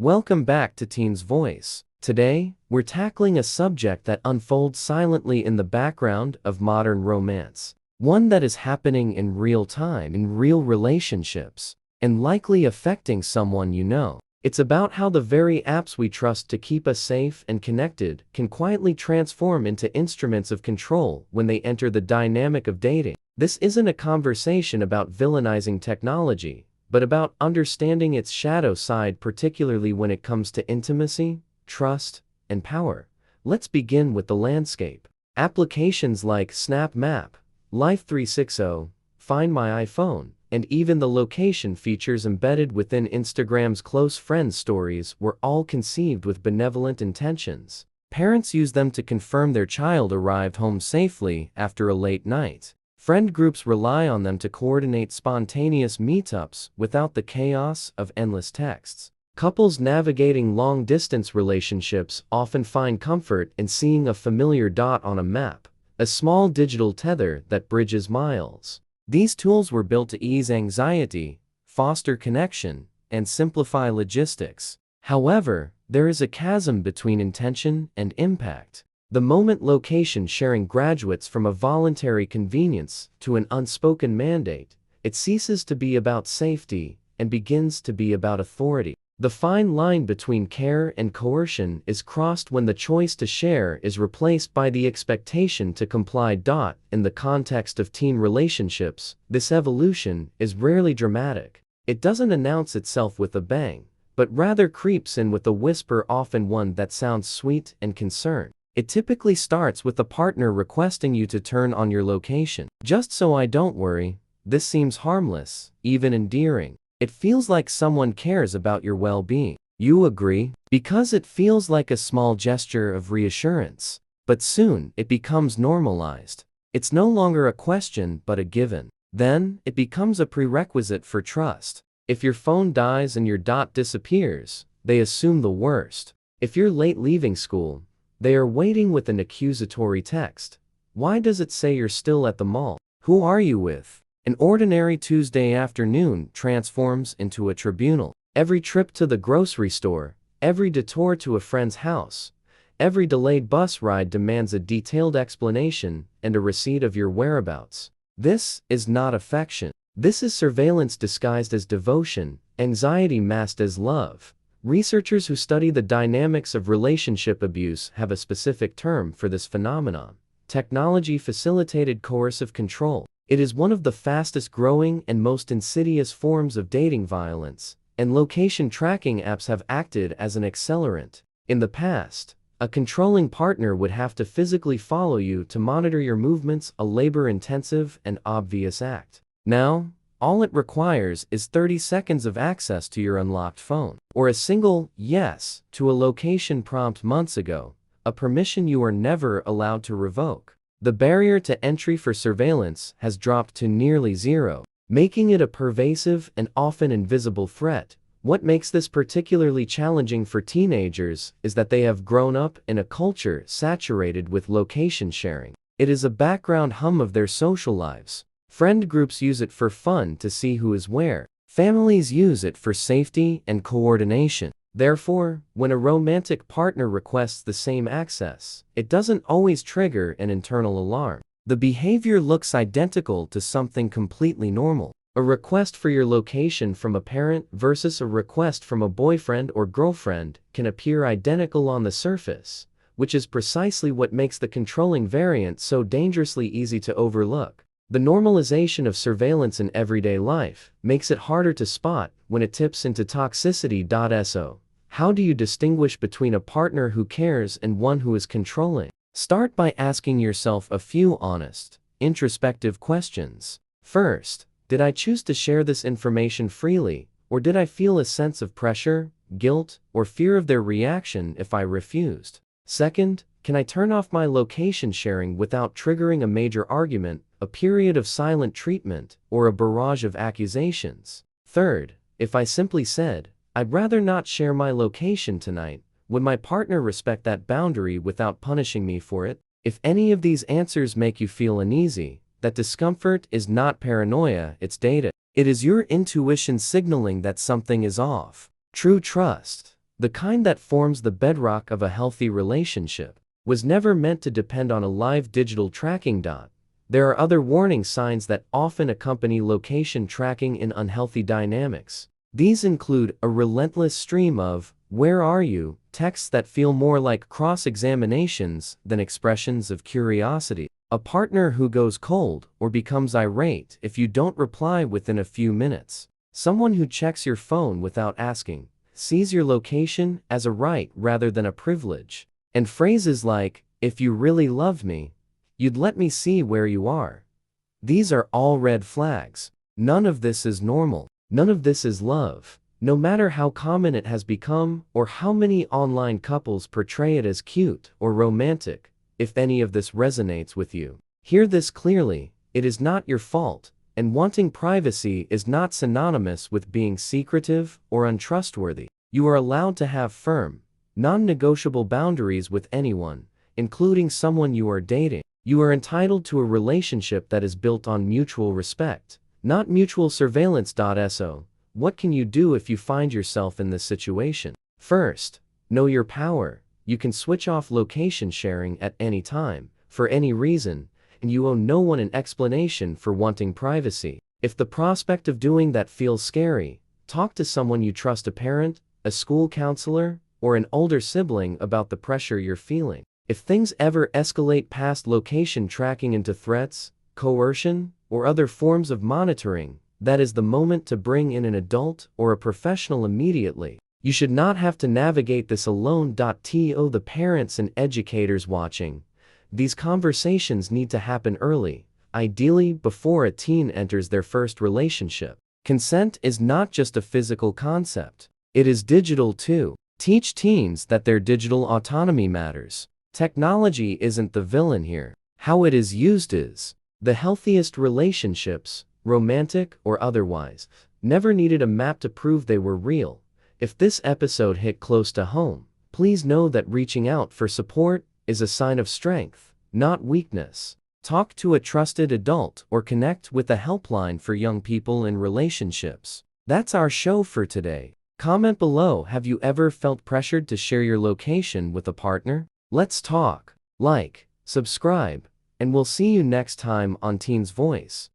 Welcome back to Teen's Voice. Today, we're tackling a subject that unfolds silently in the background of modern romance. One that is happening in real time, in real relationships, and likely affecting someone you know. It's about how the very apps we trust to keep us safe and connected can quietly transform into instruments of control when they enter the dynamic of dating. This isn't a conversation about villainizing technology, but about understanding its shadow side, particularly when it comes to intimacy, trust, and power. Let's begin with the landscape. Applications like Snap Map, Life 360, Find My iPhone, and even the location features embedded within Instagram's close friends stories were all conceived with benevolent intentions. Parents use them to confirm their child arrived home safely after a late night. Friend groups rely on them to coordinate spontaneous meetups without the chaos of endless texts. Couples navigating long-distance relationships often find comfort in seeing a familiar dot on a map, a small digital tether that bridges miles. These tools were built to ease anxiety, foster connection, and simplify logistics. However, there is a chasm between intention and impact. The moment location sharing graduates from a voluntary convenience to an unspoken mandate, it ceases to be about safety and begins to be about authority. The fine line between care and coercion is crossed when the choice to share is replaced by the expectation to comply. In the context of teen relationships, this evolution is rarely dramatic. It doesn't announce itself with a bang, but rather creeps in with a whisper, often one that sounds sweet and concerned. It typically starts with a partner requesting you to turn on your location. Just so I don't worry. This seems harmless, even endearing. It feels like someone cares about your well-being. You agree, because it feels like a small gesture of reassurance. But soon, it becomes normalized. It's no longer a question but a given. Then, it becomes a prerequisite for trust. If your phone dies and your dot disappears, they assume the worst. If you're late leaving school, they are waiting with an accusatory text. Why does it say you're still at the mall? Who are you with? An ordinary Tuesday afternoon transforms into a tribunal. Every trip to the grocery store, every detour to a friend's house, every delayed bus ride demands a detailed explanation and a receipt of your whereabouts. This is not affection. This is surveillance disguised as devotion, anxiety masked as love. Researchers who study the dynamics of relationship abuse have a specific term for this phenomenon: technology-facilitated coercive control. It is one of the fastest growing and most insidious forms of dating violence, and location tracking apps have acted as an accelerant. In the past, a controlling partner would have to physically follow you to monitor your movements, a labor-intensive and obvious act. Now, all it requires is 30 seconds of access to your unlocked phone, or a single yes to a location prompt months ago, a permission you are never allowed to revoke. The barrier to entry for surveillance has dropped to nearly zero, making it a pervasive and often invisible threat. What makes this particularly challenging for teenagers is that they have grown up in a culture saturated with location sharing. It is a background hum of their social lives. Friend groups use it for fun to see who is where. Families use it for safety and coordination. Therefore, when a romantic partner requests the same access, it doesn't always trigger an internal alarm. The behavior looks identical to something completely normal. A request for your location from a parent versus a request from a boyfriend or girlfriend can appear identical on the surface, which is precisely what makes the controlling variant so dangerously easy to overlook. The normalization of surveillance in everyday life makes it harder to spot when it tips into toxicity. So, how do you distinguish between a partner who cares and one who is controlling? Start by asking yourself a few honest, introspective questions. First, did I choose to share this information freely, or did I feel a sense of pressure, guilt, or fear of their reaction if I refused? Second, can I turn off my location sharing without triggering a major argument, a period of silent treatment, or a barrage of accusations? Third, if I simply said, I'd rather not share my location tonight, would my partner respect that boundary without punishing me for it? If any of these answers make you feel uneasy, that discomfort is not paranoia, it's data. It is your intuition signaling that something is off. True trust, the kind that forms the bedrock of a healthy relationship, was never meant to depend on a live digital tracking dot. There are other warning signs that often accompany location tracking in unhealthy dynamics. These include a relentless stream of, "Where are you?" texts that feel more like cross-examinations than expressions of curiosity, a partner who goes cold or becomes irate if you don't reply within a few minutes, someone who checks your phone without asking, sees your location as a right rather than a privilege, and phrases like, "If you really loved me, you'd let me see where you are." These are all red flags. None of this is normal. None of this is love. No matter how common it has become or how many online couples portray it as cute or romantic, if any of this resonates with you, hear this clearly: it is not your fault, and wanting privacy is not synonymous with being secretive or untrustworthy. You are allowed to have firm, non-negotiable boundaries with anyone, including someone you are dating. You are entitled to a relationship that is built on mutual respect, not mutual surveillance. So, what can you do if you find yourself in this situation? First, know your power. You can switch off location sharing at any time, for any reason, and you owe no one an explanation for wanting privacy. If the prospect of doing that feels scary, talk to someone you trust, a parent, a school counselor, or an older sibling about the pressure you're feeling. If things ever escalate past location tracking into threats, coercion, or other forms of monitoring, that is the moment to bring in an adult or a professional immediately. You should not have to navigate this alone. To the parents and educators watching, these conversations need to happen early, ideally before a teen enters their first relationship. Consent is not just a physical concept, it is digital too. Teach teens that their digital autonomy matters. Technology isn't the villain here. How it is used is. The healthiest relationships, romantic or otherwise, never needed a map to prove they were real. If this episode hit close to home, please know that reaching out for support is a sign of strength, not weakness. Talk to a trusted adult or connect with a helpline for young people in relationships. That's our show for today. Comment below: have you ever felt pressured to share your location with a partner? Let's talk. Like, subscribe, and we'll see you next time on Teen's Voice.